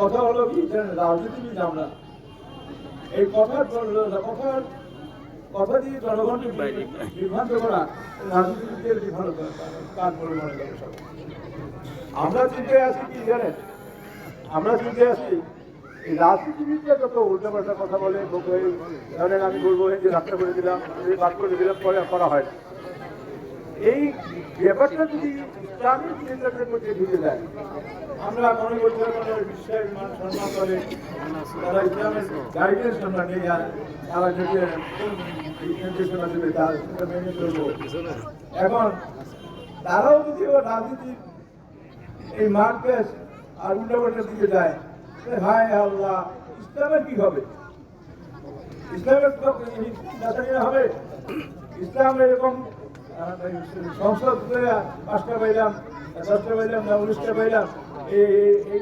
কথা হলো কি রাজনীতিবিদ আমরা এই কথার কথা দিয়ে জনগণকে বিভ্রান্ত করা রাজনীতিবিদদের বিভ্রান্ত কাজ বলে মনে করে সব। আমরা চিন্তায় আছি কি জানেন, আমরা চিন্তায় আছি এই রাজনীতিবিদরা যত উল্টাপাল্টা কথা বলে ধরেন আমি বলবো যে রাস্তা করে দিলাম, বাদ করে দিলাম, পরে করা হয় না। এই ব্যাপারটা যদি ইসলামিক চিন্তাদের মধ্যে ঢুকে যায়, আমরা মনে করতে বিশ্বের মান সম্মান করে তারা ইসলামের গাইডেন্স আমরা নেই, আর তারা যদি নির্দেশনা দেবে তার সেটা মেনে চলবো। এখন তারাও যদি রাজনীতির এই মার্কেট আর উল্টাপাল্টার দিকে যায়, হায় আল্লাহ, ইসলামের কি হবে? ইসলামের হবে? ইসলাম এরকম সংসদ 5টা পাইলাম, 10টা পাইলাম না 19টা পাইলাম, এই